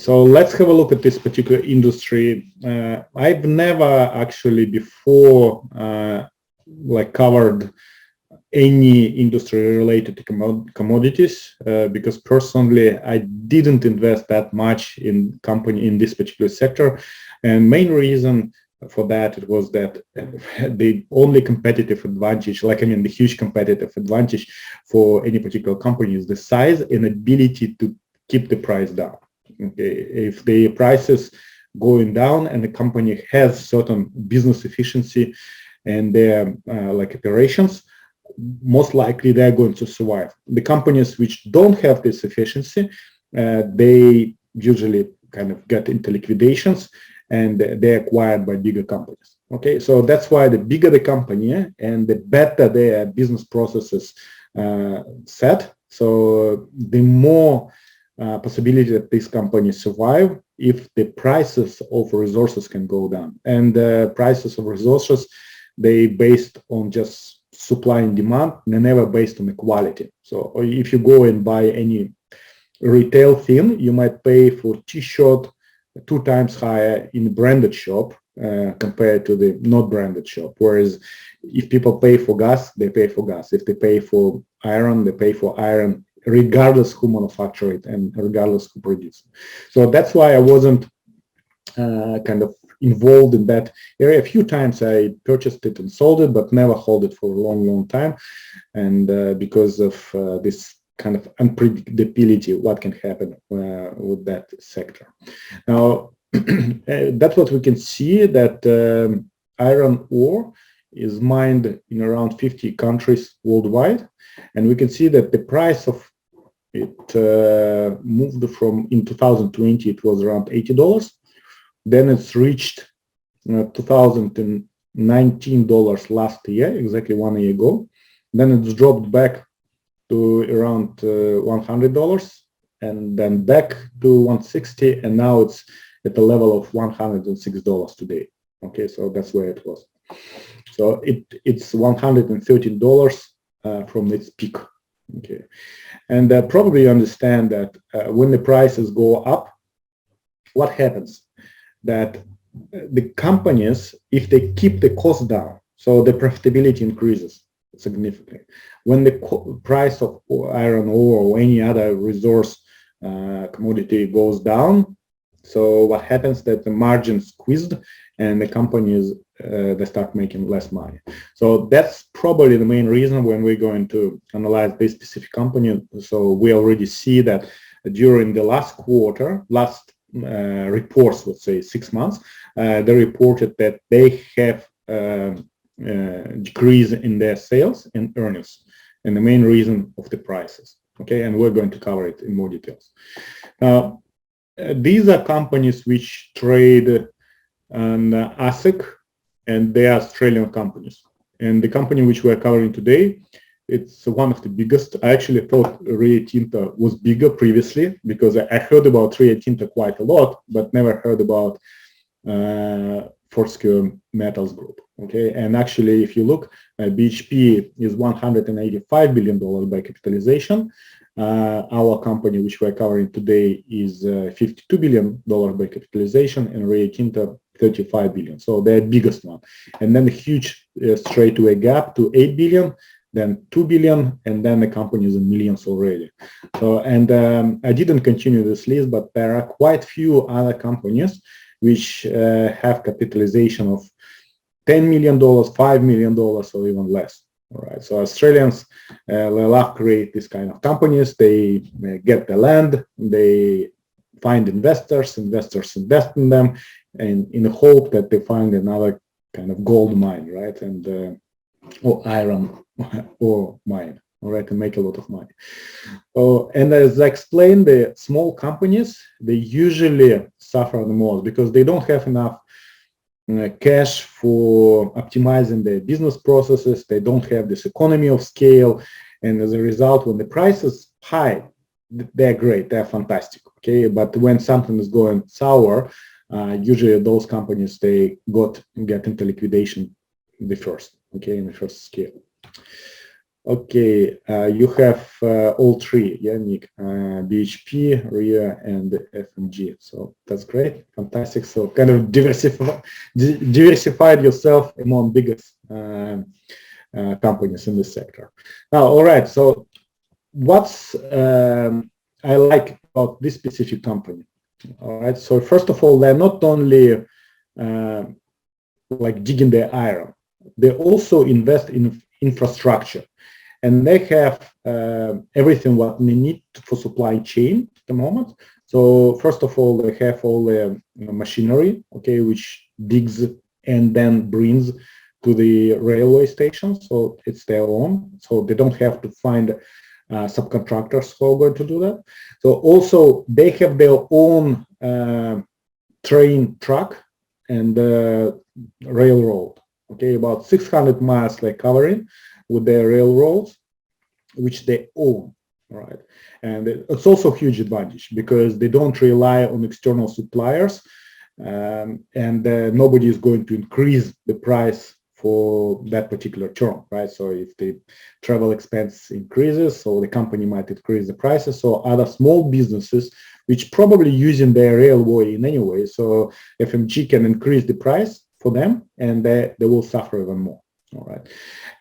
So let's have a look at this particular industry. I've never actually before covered any industry related to commodities because personally I didn't invest that much in company in this particular sector, and main reason for that it was that the only competitive advantage, the huge competitive advantage for any particular company is the size and ability to keep the price down. Okay, if the prices going down and the company has certain business efficiency and their operations, most likely they're going to survive. The companies which don't have this efficiency, they usually kind of get into liquidations and they're acquired by bigger companies. Okay, so that's why the bigger the company and the better their business processes set, so the more possibility that these companies survive if the prices of resources can go down. And the prices of resources, they based on just supply and demand, they're never based on the quality. So if you go and buy any retail thing, you might pay for t-shirt 2 times higher in a branded shop compared to the not branded shop. Whereas if people pay for gas, they pay for gas. If they pay for iron, they pay for iron, regardless who manufacture it and regardless who produce it. So that's why I wasn't kind of involved in that area. A few times I purchased it and sold it, but never hold it for a long time. And because of this kind of unpredictability, what can happen with that sector. Now, that's what we can see, that iron ore is mined in around 50 countries worldwide. And we can see that the price of it moved from, in 2020, it was around $80. Then it's reached $2019 last year, exactly 1 year ago. Then it's dropped back to around $100 and then back to $160, and now it's at the level of $106 today. Okay, so that's where it was. So it's $113 from its peak. Okay, and probably you understand that when the prices go up, what happens? That the companies, if they keep the cost down, so the profitability increases significantly. When the price of iron ore or any other resource commodity goes down, so what happens that the margin squeezed and the companies they start making less money. So that's probably the main reason when we're going to analyze this specific company. So we already see that during the last quarter, reports, let's say 6 months, they reported that they have decrease in their sales and earnings, and the main reason of the prices. Okay, and we're going to cover it in more details. Now, these are companies which trade on ASIC, and they are Australian companies. And the company which we're covering today, it's one of the biggest. I actually thought Rio Tinto was bigger previously because I heard about Rio Tinto quite a lot, but never heard about Fortescue Metal Group. Okay, and actually, if you look, BHP is $185 billion by capitalization. Our company, which we're covering today, is $52 billion by capitalization, and Rio Tinto $35 billion. So they're the biggest one. And then a huge straightaway gap to $8 billion, then $2 billion, and then the company is in millions already. So, and I didn't continue this list, but there are quite few other companies which have capitalization of $10 million, $5 million, or even less. All right. So Australians love create this kind of companies. They get the land, they find investors invest in them, and in the hope that they find another kind of gold mine, right? And or iron ore mine, all right, to make a lot of money. Oh, and as I explained, the small companies, they usually suffer the most because they don't have enough cash for optimizing their business processes. They don't have this economy of scale, and as a result, when the price is high, they're great, they're fantastic. Okay, but when something is going sour, usually those companies, they get into liquidation the first. Okay, in the first scale. Okay, you have all three, yeah, Nick, BHP, RIA, and FMG. So that's great, fantastic. So kind of diversified yourself among biggest companies in this sector. Now, all right. So what's I like about this specific company? All right. So first of all, they're not only like digging the iron, they also invest in infrastructure, and they have everything what they need for supply chain at the moment. So first of all, they have all the machinery, okay, which digs and then brings to the railway station. So it's their own. So they don't have to find subcontractors who are going to do that. So also they have their own train track and railroad. Okay, about 600 miles they're covering with their railroads, which they own, right? And it's also a huge advantage because they don't rely on external suppliers, and nobody is going to increase the price for that particular term, right? So if the travel expense increases, so the company might increase the prices. So other small businesses, which probably using their railway in any way, so FMG can increase the price for them, and they will suffer even more. All right.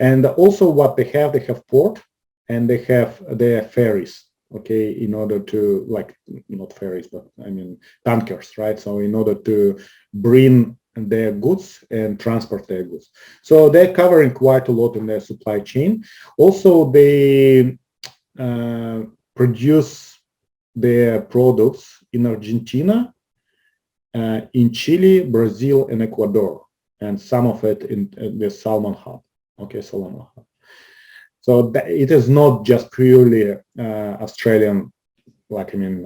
And also what they have port, and they have their ferries, okay, in order to, like, not ferries, but I mean tankers, right? So in order to bring their goods and transport their goods. So they're covering quite a lot in their supply chain. Also, they produce their products in Argentina, in Chile, Brazil, and Ecuador, and some of it in the salmon hub. Okay, salmon hub. So it is not just purely Australian, like, I mean,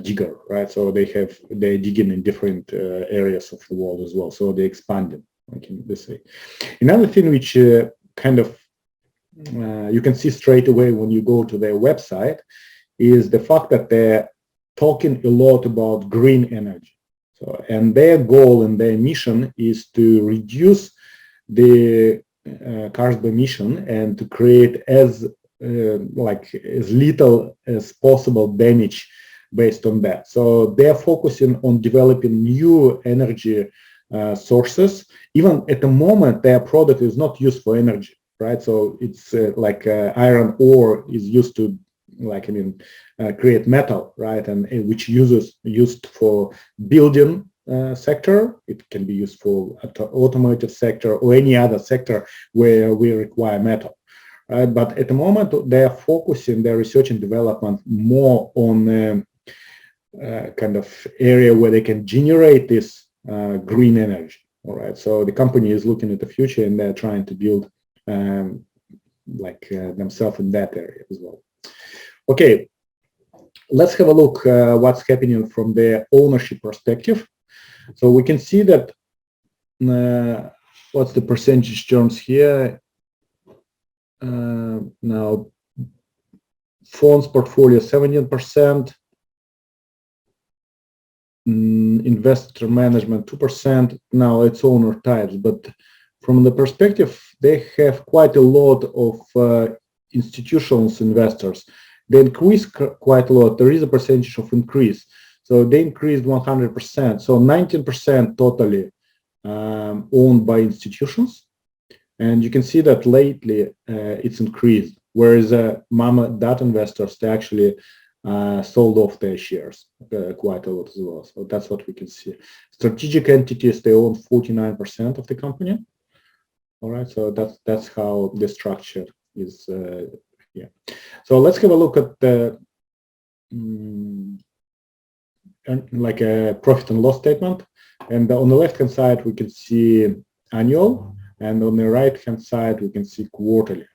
digger, right? So they're digging in different areas of the world as well. So they're expanding, like in this way. Another thing which kind of you can see straight away when you go to their website is the fact that they're talking a lot about green energy. So, and their goal and their mission is to reduce the carbon emission and to create as little as possible damage based on that. So they're focusing on developing new energy sources. Even at the moment, their product is not used for energy, right? So it's iron ore is used to, create metal, right? And which used for building sector. It can be used for automotive sector or any other sector where we require metal. But at the moment, they are focusing their research and development more on kind of area where they can generate this green energy. All right. So the company is looking at the future, and they're trying to build themselves in that area as well. Okay. Let's have a look what's happening from the ownership perspective. So we can see that what's the percentage terms here? Now, funds portfolio 17%, investor management 2%. Now it's owner types, but from the perspective, they have quite a lot of institutional investors. They increase quite a lot. There is a percentage of increase. So they increased 100%. So 19% totally owned by institutions. And you can see that lately it's increased, whereas mama data investors, they actually sold off their shares quite a lot as well. So that's what we can see. Strategic entities, they own 49% of the company. All right, so that's how the structure is here. So let's have a look at the like a profit and loss statement. And on the left-hand side, we can see annual, and on the right-hand side, we can see quarterly.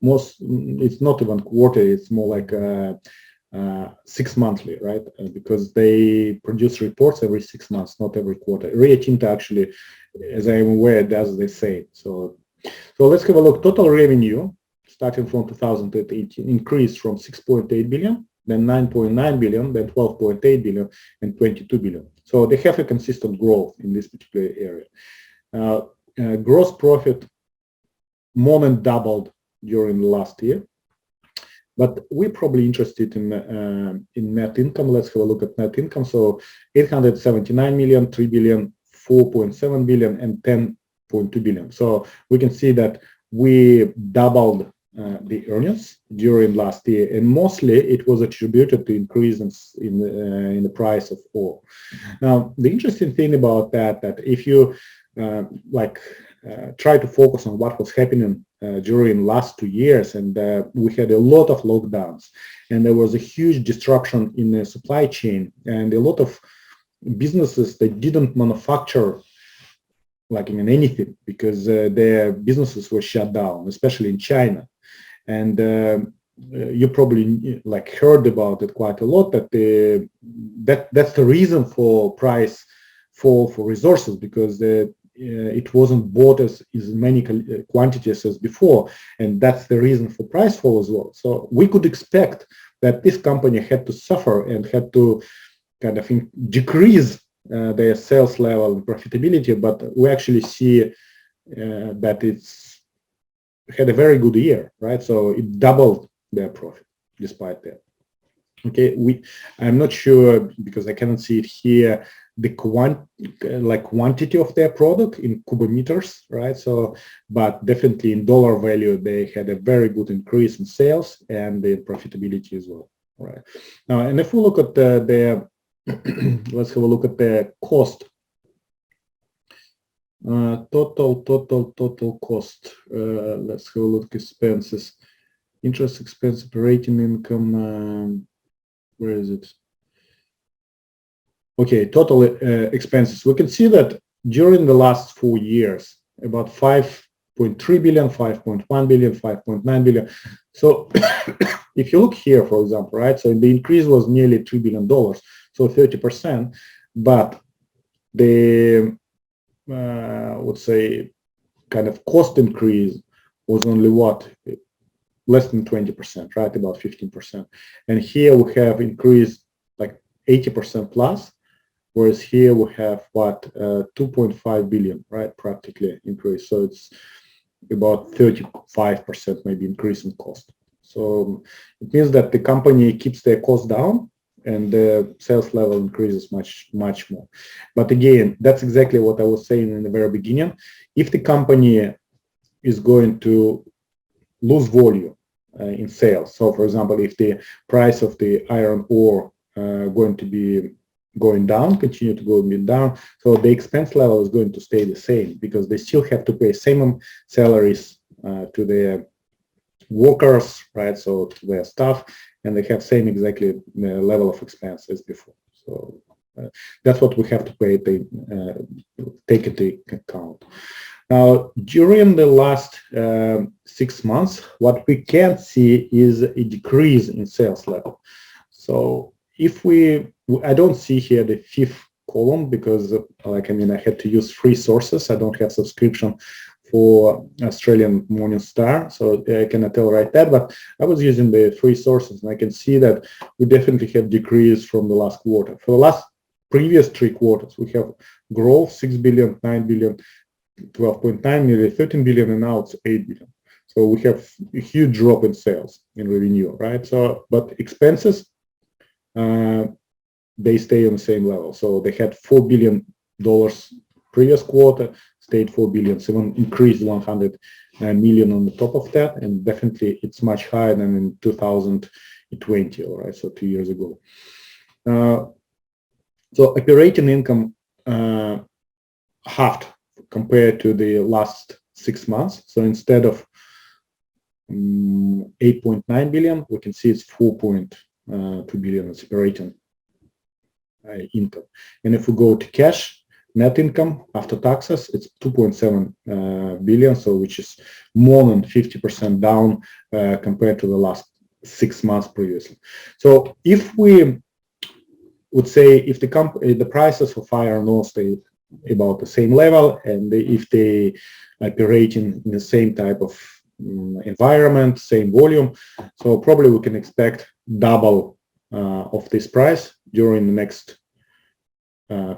It's not even quarterly, it's more like 6 monthly, right? Because they produce reports every 6 months, not every quarter. Rio Tinto actually, as I am aware, does the same. So let's have a look. Total revenue, starting from 2018, increased from 6.8 billion, then 9.9 billion, then 12.8 billion, and 22 billion. So they have a consistent growth in this particular area. Gross profit more than doubled during the last year. But we're probably interested in net income. Let's have a look at net income. So 879 million, 3 billion, 4.7 billion, and 10.2 billion. So we can see that we doubled the earnings during last year, and mostly it was attributed to increase in the price of ore. Now, the interesting thing about that if you try to focus on what was happening during last 2 years, and we had a lot of lockdowns, and there was a huge disruption in the supply chain, and a lot of businesses that didn't manufacture anything because their businesses were shut down, especially in China. And you probably heard about it quite a lot, that that's the reason for price for resources, because it wasn't bought as many quantities as before, and that's the reason for price fall as well. So we could expect that this company had to suffer and had to kind of decrease their sales level and profitability, but we actually see that it's had a very good year, right? So it doubled their profit despite that. Okay, I'm not sure because I cannot see it here, the quantity of their product in cubic meters, right? So, but definitely in dollar value, they had a very good increase in sales and the profitability as well, right? Now, and if we look at their let's have a look at the cost. Total cost. Let's have a look at expenses. Interest expense, operating income. Where is it? Okay, total expenses. We can see that during the last 4 years, about 5.3 billion, 5.1 billion, 5.9 billion. So if you look here, for example, right? So the increase was nearly $3 billion. So 30%, but the let's say kind of cost increase was only less than 20%, right? About 15%. And here we have increased like 80% plus, whereas here we have 2.5 billion, right? Practically increase. So it's about 35% maybe increase in cost. So it means that the company keeps their cost down, and the sales level increases much more. But again, that's exactly what I was saying in the very beginning. If the company is going to lose volume in sales, so for example, if the price of the iron ore going to be going down, continue to go down, so the expense level is going to stay the same, because they still have to pay same salaries to their workers, right? So to their staff, and they have same exactly level of expense as before. So that's what we have to pay, take into account. Now, during the last 6 months, what we can see is a decrease in sales level. So if I don't see here the fifth column because I had to use free sources. I don't have subscription for Australian Morning Star, so I cannot tell right that, but I was using the free sources, and I can see that we definitely have decreased from the last quarter. For the last previous 3 quarters, we have growth 6 billion, 9 billion, 12.9 million, 13 billion, and now it's 8 billion. So we have a huge drop in sales, in revenue, right? So, but expenses, they stay on the same level. So they had $4 billion previous quarter, stayed 4 billion, so increased 100 million on the top of that, and definitely it's much higher than in 2020, all right, so 2 years ago. So operating income halved compared to the last 6 months. So instead of 8.9 billion, we can see it's 4.2 billion as operating income. And if we go to cash, net income after taxes, it's 2.7 billion, so which is more than 50% down compared to the last 6 months previously. So if we would say if the prices of iron ore stay about the same level, and if they operate in the same type of environment, same volume, so probably we can expect double of this price during the next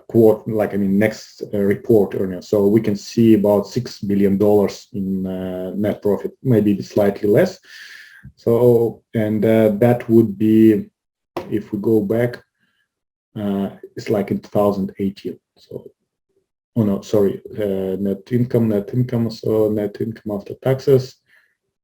quarter, next report earnings. So we can see about $6 billion in net profit, maybe slightly less. So, and that would be, if we go back, it's like in 2018. So, oh no, sorry, net income. So net income after taxes,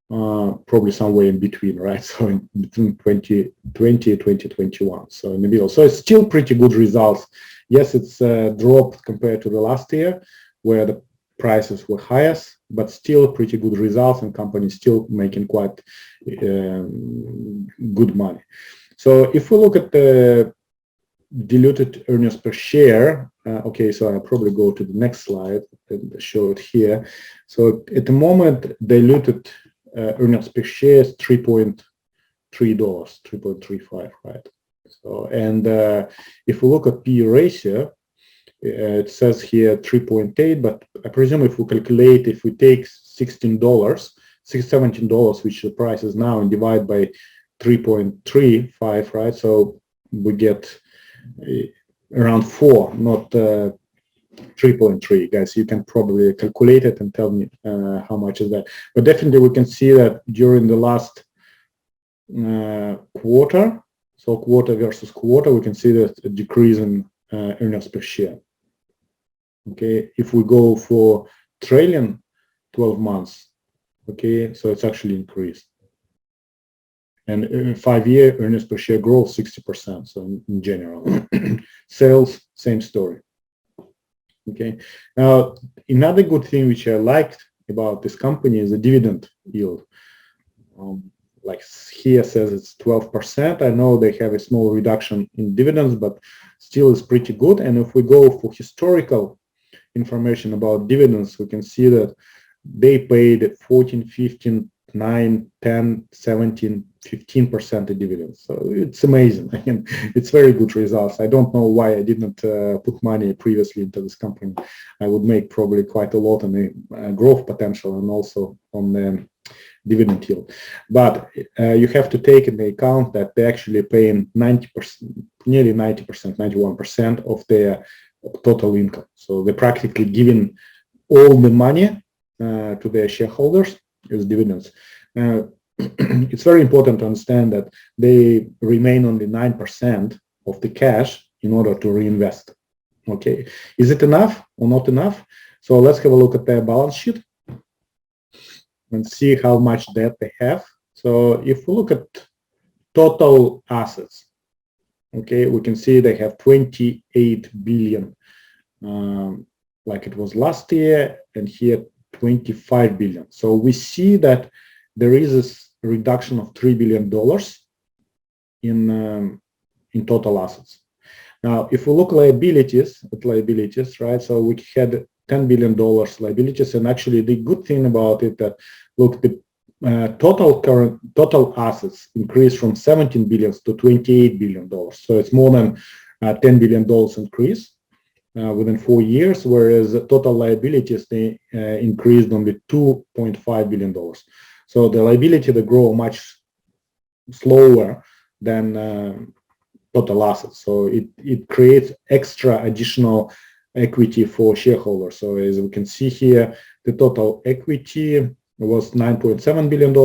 probably somewhere in between, right? So in between 2020 and 2021. So in the middle. So it's still pretty good results. Yes, it's dropped compared to the last year, where the prices were highest, but still pretty good results, and companies still making quite good money. So if we look at the diluted earnings per share, okay, so I'll probably go to the next slide and show it here. So at the moment, diluted earnings per share is $3.3, 3.35, right? So, and if we look at PE ratio, it says here 3.8, but I presume if we calculate, if we take $17, which the price is now, and divide by 3.35, right? So we get around 4, not 3.3. Guys, you can probably calculate it and tell me how much is that. But definitely we can see that during the last quarter, so quarter versus quarter, we can see that a decrease in earnings per share. Okay, if we go for trailing 12 months, okay, so it's actually increased. And in 5-year earnings per share growth 60%. So in general, sales, same story. Okay. Now, another good thing which I liked about this company is the dividend yield. Like here says it's 12%. I know they have a small reduction in dividends, but still it's pretty good. And if we go for historical information about dividends, we can see that they paid 14, 15, 9, 10, 17, 15% of dividends. So it's amazing. I mean, it's very good results. I don't know why I didn't put money previously into this company. I would make probably quite a lot on the growth potential and also on the dividend yield. But you have to take into account that they're actually paying 90%, nearly 90%, 91% of their total income. So they're practically giving all the money to their shareholders as dividends. It's very important to understand that they remain only 9% of the cash in order to reinvest. Okay, is it enough or not enough? So let's have a look at their balance sheet and see how much debt they have. So if we look at total assets, okay, we can see they have 28 billion, like it was last year, and here 25 billion. So we see that there is a reduction of $3 billion in total assets. Now, if we look at liabilities, right? So we had $10 billion liabilities, and actually the good thing about it that look, the total assets increased from 17 billion to $28 billion. So it's more than $10 billion increase within 4 years, whereas the total liabilities they increased only $2.5 billion. So the liability they grow much slower than total assets. So it creates extra additional equity for shareholders. So as we can see here, the total equity was $9.7 billion,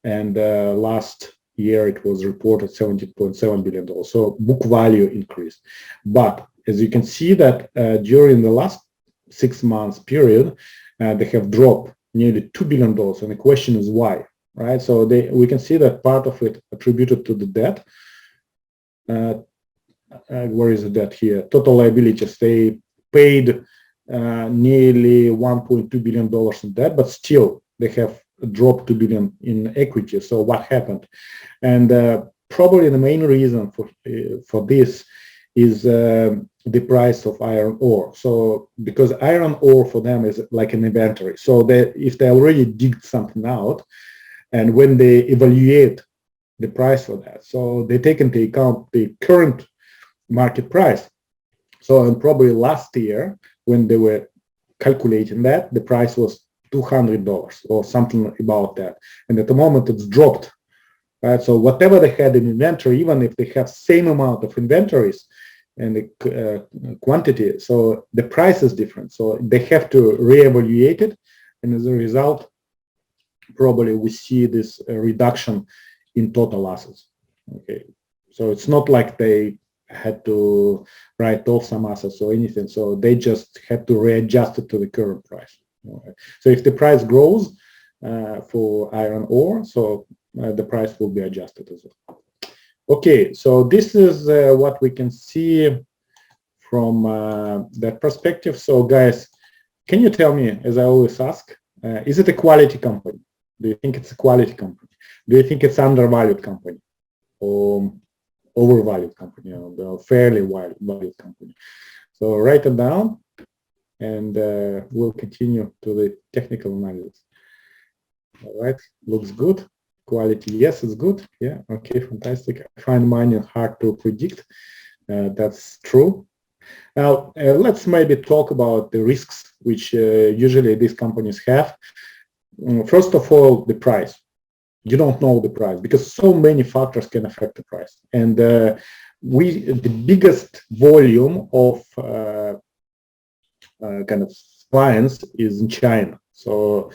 and last year it was reported $17.7 billion. So book value increased. But as you can see that during the last 6 months period, they have dropped nearly $2 billion. And the question is why, right? So we can see that part of it attributed to the debt. Where is the debt here? Total liabilities, they paid nearly $1.2 billion in debt, but still they have dropped $2 billion in equity. So what happened? And probably the main reason for this is the price of iron ore. So because iron ore for them is like an inventory. So if they already digged something out, and when they evaluate the price for that, so they take into account the current market price. So and probably last year when they were calculating that, the price was $200 or something about that. And at the moment it's dropped, right? So whatever they had in inventory, even if they have same amount of inventories, and the quantity, so the price is different. So they have to reevaluate it, and as a result, probably we see this reduction in total assets. Okay, so it's not like they had to write off some assets or anything. So they just had to readjust it to the current price. Okay. So if the price grows for iron ore, so the price will be adjusted as well. Okay, so this is what we can see from that perspective. So guys, can you tell me, as I always ask, is it a quality company? Do you think it's a quality company? Do you think it's undervalued company or overvalued company or fairly valued company? So write it down, and we'll continue to the technical analysis. All right, looks good. Quality, yes, it's good. Yeah, okay, fantastic. I find mining hard to predict. That's true. Now, let's maybe talk about the risks which usually these companies have. First of all, the price. You don't know the price because so many factors can affect the price. And the biggest volume of kind of clients is in China. So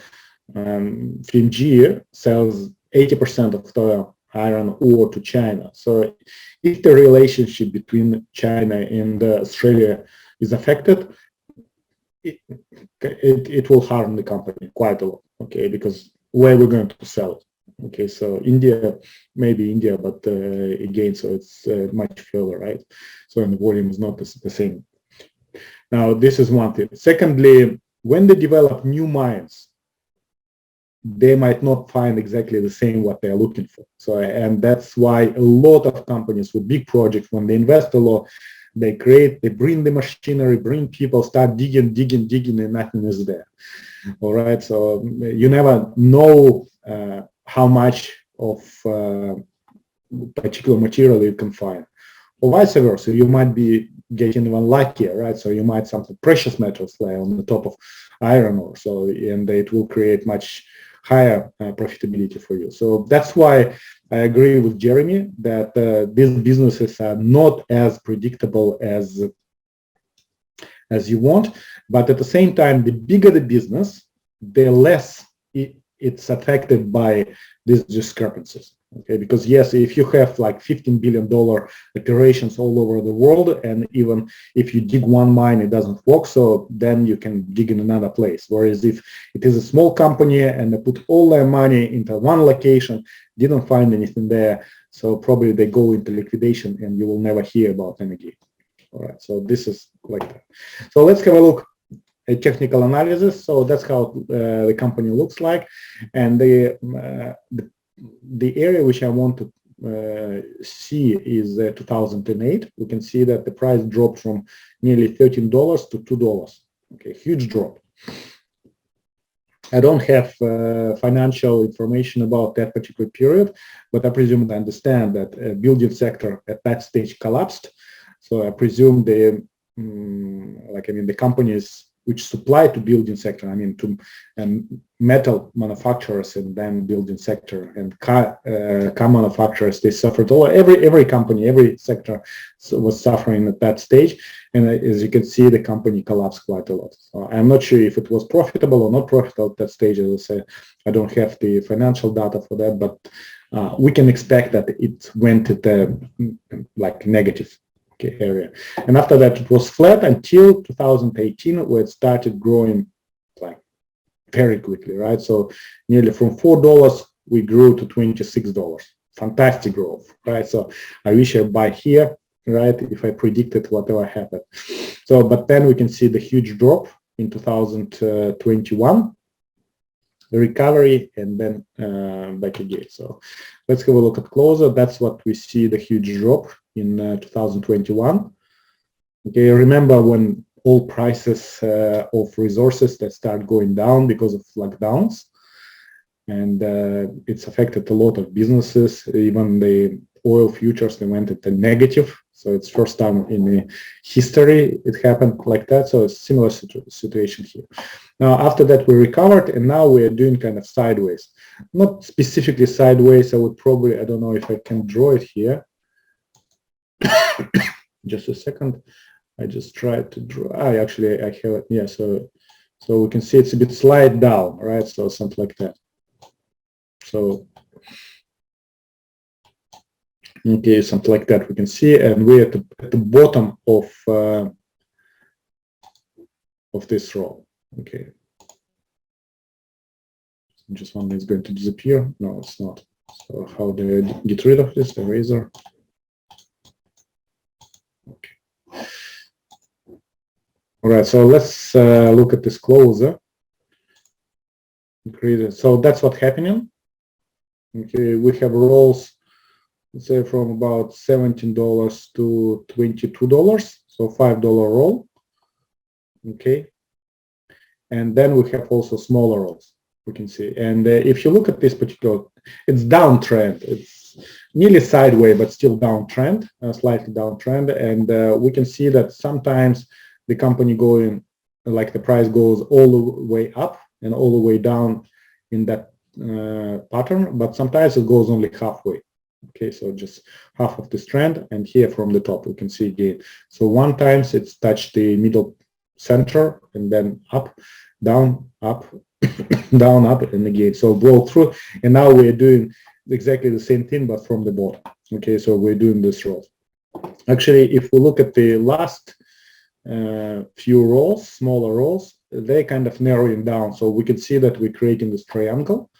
FMG sells 80% of the iron ore to China. So if the relationship between China and Australia is affected, it will harm the company quite a lot, okay, because where we're going to sell it. Okay, so India, maybe India, but again, so it's much further, right? So and the volume is not the same. Now, this is one thing. Secondly, when they develop new mines, they might not find exactly the same what they're looking for. So, and that's why a lot of companies with big projects, when they invest a lot, they bring the machinery, bring people, start digging, and nothing is there. All right, so you never know how much of particular material you can find. Or vice versa, you might be getting even luckier, right? So you might something precious metals lay on the top of iron ore, so and it will create much higher profitability for you. So that's why I agree with Jeremy that these businesses are not as predictable as you want, but at the same time, the bigger the business, the less it's affected by these discrepancies. Okay, because yes, if you have like $15 billion operations all over the world, and even if you dig one mine, it doesn't work, so then you can dig in another place. Whereas if it is a small company and they put all their money into one location, didn't find anything there, so probably they go into liquidation and you will never hear about them again. All right, so this is like that. So let's have a look at technical analysis. So that's how the company looks like, and the area which I want to see is 2008. We can see that the price dropped from nearly $13 to $2. Okay, huge drop. I don't have financial information about that particular period, but I presume I understand that building sector at that stage collapsed. So I presume the the companies which supply to building sector, to metal manufacturers and then building sector and car manufacturers, they suffered. Every company, every sector was suffering at that stage. And as you can see, the company collapsed quite a lot. So I'm not sure if it was profitable or not profitable at that stage. As I said, I don't have the financial data for that, but we can expect that it went at negative area. And after that, it was flat until 2018, where it started growing like very quickly, right? So nearly from $4, we grew to $26. Fantastic growth, right? So I wish I buy here, right? If I predicted whatever happened. So, but then we can see the huge drop in 2021, the recovery, and then back again. So let's have a look at closer. That's what we see, the huge drop in 2021. Okay, remember when all prices of resources that start going down because of lockdowns, and it's affected a lot of businesses. Even the oil futures, they went at a negative. So it's first time in the history it happened like that. So it's similar situation here. Now, after that, we recovered, and now we are doing kind of sideways. Not specifically sideways. I would probably, I don't know if I can draw it here. Just a second. I just tried to draw. I have it. Yeah. So we can see it's a bit slide down, right? So something like that. So okay, something like that we can see, and we're at the bottom of this row. Okay. Just one is going to disappear. No, it's not. So how do I get rid of this? Eraser. Okay. All right. So let's look at this closer. So that's what's happening. Okay, we have rolls, let's say from about $17 to $22, so $5 roll. Okay, and then we have also smaller rolls. We can see, and if you look at this particular, it's downtrend. It's nearly sideways, but still downtrend, slightly downtrend, and we can see that sometimes the company going, like the price goes all the way up and all the way down in that pattern, but sometimes it goes only halfway. Okay, so just half of this trend, and here from the top we can see again. So one times it's touched the middle center and then up, down, up, down, up, and again. So broke through, and now we're doing exactly the same thing, but from the bottom. Okay, so we're doing this roll. Actually, if we look at the last few rolls, smaller rolls, they're kind of narrowing down. So we can see that we're creating this triangle.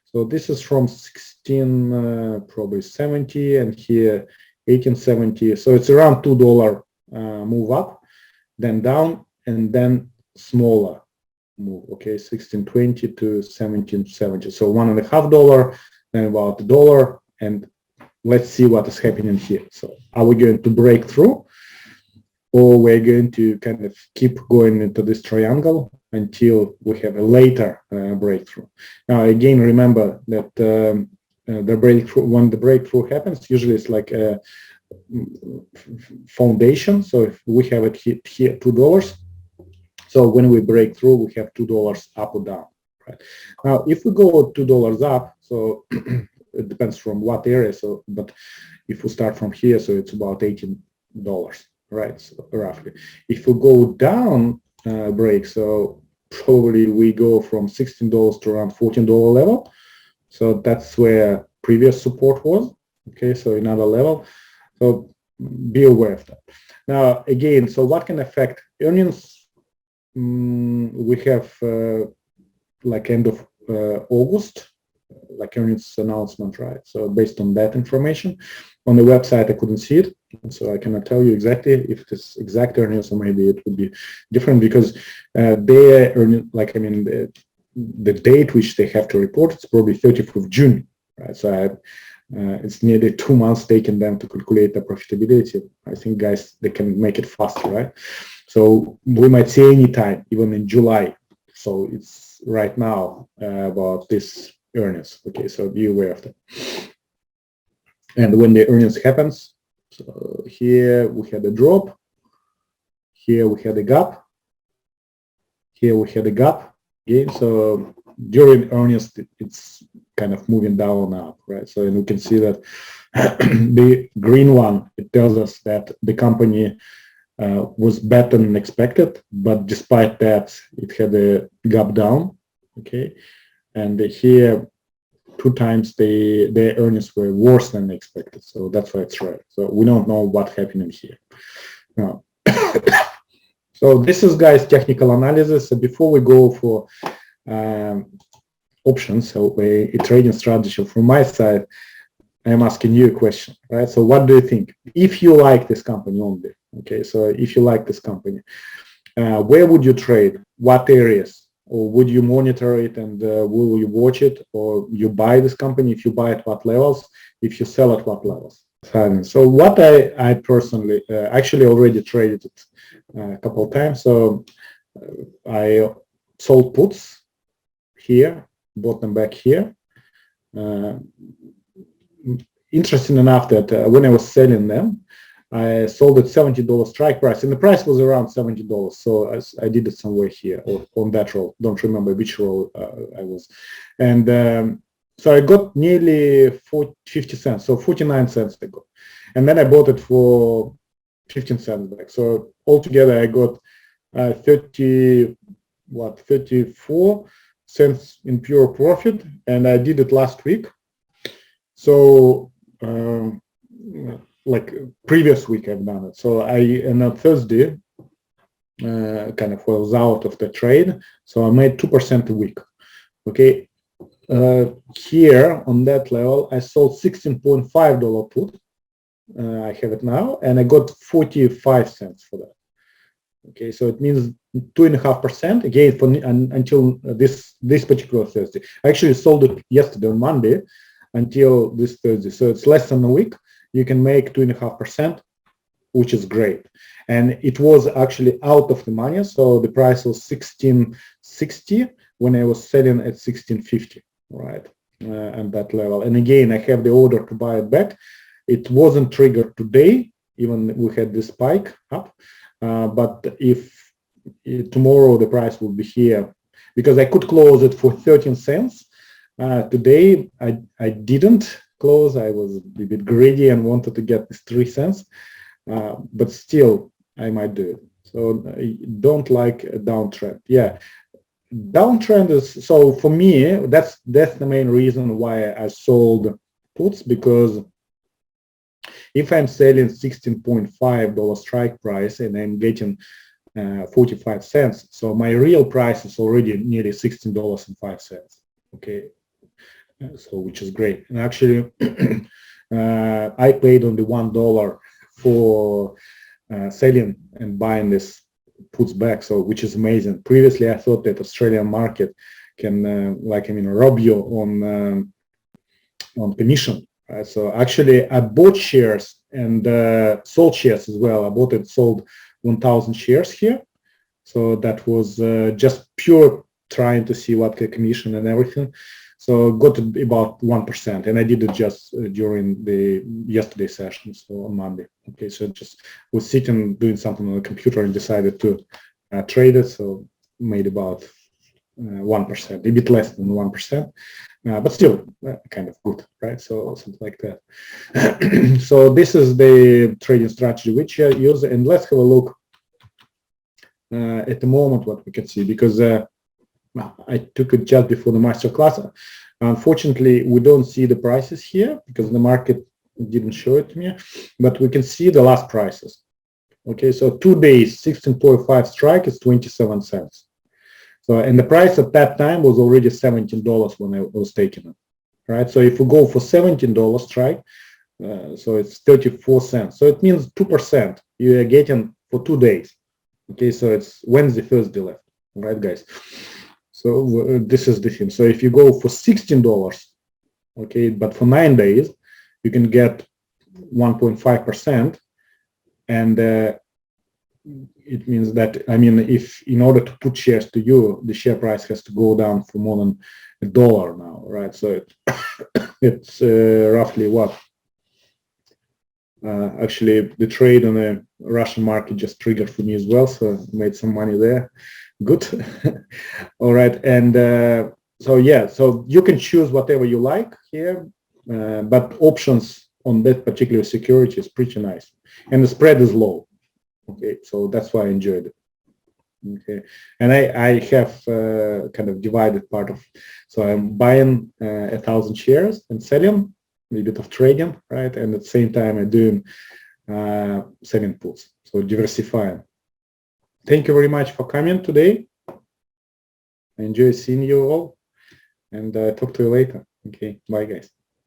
So this is from 16, probably 70, and here 1870. So it's around $2 move up, then down, and then smaller move. Okay, 1620 to 1770. So $1.50, then about $1, and let's see what is happening here. So are we going to break through, or we're going to kind of keep going into this triangle until we have a later breakthrough? Now, again, remember that the breakthrough, when the breakthrough happens, usually it's like a foundation. So if we have it here $2, so when we break through, we have $2 up or down. Right? Now, if we go $2 up, so it depends from what area. So, but if we start from here, so it's about $18. Right, so roughly. If we go down break, so probably we go from $16 to around $14 level. So that's where previous support was. Okay, so another level. So be aware of that. Now, again, so what can affect earnings? We have like end of August, like earnings announcement, right? So based on that information, on the website I couldn't see it, so I cannot tell you exactly if it is exact earnings, or maybe it would be different, because their earnings, like I mean, the date which they have to report, it's probably 30th of June, right? So it's nearly 2 months taking them to calculate the profitability. I think, guys, they can make it faster, right? So we might see any time, even in July. So it's right now about this earnings. Okay, so be aware of that. And when the earnings happens, so here we had a drop, here we had a gap, here we had a gap again. So during earnings, it's kind of moving down and up, right? So, and we can see that the green one, it tells us that the company was better than expected, but despite that, it had a gap down, okay? And here, 2 times their earnings were worse than expected, so that's why it's red. So we don't know what's happening here. Now, so this is, guys, technical analysis. So before we go for options, so a trading strategy from my side, I'm asking you a question, right? So what do you think? If you like this company only, okay, so if you like this company, where would you trade? What areas? Or would you monitor it, and will you watch it, or you buy this company? If you buy at what levels? If you sell at what levels? So what I personally actually already traded it a couple of times. So I sold puts here, bought them back here. Interesting enough that when I was selling them, I sold at $70 strike price, and the price was around $70. So I did it somewhere here, or on that roll. Don't remember which roll I was. And so I got nearly 50 cents, so 49 cents I got. And then I bought it for 15 cents back. So altogether I got 34 cents in pure profit, and I did it last week. So like previous week I've done it. So and on Thursday kind of was out of the trade. So I made 2% a week. Okay. Here on that level, I sold $16.5 put. I have it now, and I got 45 cents for that. Okay, so it means 2.5% again for until this particular Thursday. I actually sold it yesterday on Monday until this Thursday, so it's less than a week. You can make 2.5%, which is great. And it was actually out of the money, so the price was 16.60 when I was selling at 16.50, right, at that level. And again, I have the order to buy it back. It wasn't triggered today, even we had this spike up. But if tomorrow the price will be here, because I could close it for 13 cents. Today I didn't close. I was a bit greedy and wanted to get this 3 cents, but still I might do it. So I don't like a downtrend. Yeah, downtrend is, so for me that's the main reason why I sold puts, because if I'm selling $16.5 strike price and I'm getting 45 cents, so my real price is already nearly $16.05. Okay, so which is great. And actually, I paid only $1 for selling and buying this puts back, so which is amazing. Previously, I thought that Australian market can rob you on commission. Right, so actually, I bought shares and sold shares as well. I bought and sold 1,000 shares here. So that was just pure trying to see what the commission and everything. So got about 1%, and I did it just during the yesterday session, so on Monday. Okay, so just was sitting doing something on the computer and decided to trade it. So made about 1%, a bit less than 1%. But still kind of good, right? So something like that. So this is the trading strategy which I use, and let's have a look at the moment what we can see, because I took it just before the masterclass. Unfortunately, we don't see the prices here because the market didn't show it to me, but we can see the last prices. Okay, so 2 days, 16.5 strike is 27 cents. So, and the price at that time was already $17 when I was taking it, right? So if we go for $17 strike, so it's 34 cents. So it means 2% you are getting for 2 days. Okay, so it's Wednesday, Thursday left, right, guys? So this is the thing. So if you go for $16, okay, but for 9 days, you can get 1.5%, and it means that, I mean, if in order to put shares to you, the share price has to go down for more than $1 now, right? So it's roughly what? Actually, the trade on the Russian market just triggered for me as well, so made some money there. Good. All right, and so yeah, so you can choose whatever you like here, but options on that particular security is pretty nice, and the spread is low. Okay, so that's why I enjoyed it. Okay, and I have kind of divided part of, so I'm buying 1,000 shares and selling a bit of trading, right? And at the same time, I'm doing selling puts, so diversifying. Thank you very much for coming today. I enjoy seeing you all, and talk to you later. Okay, bye guys.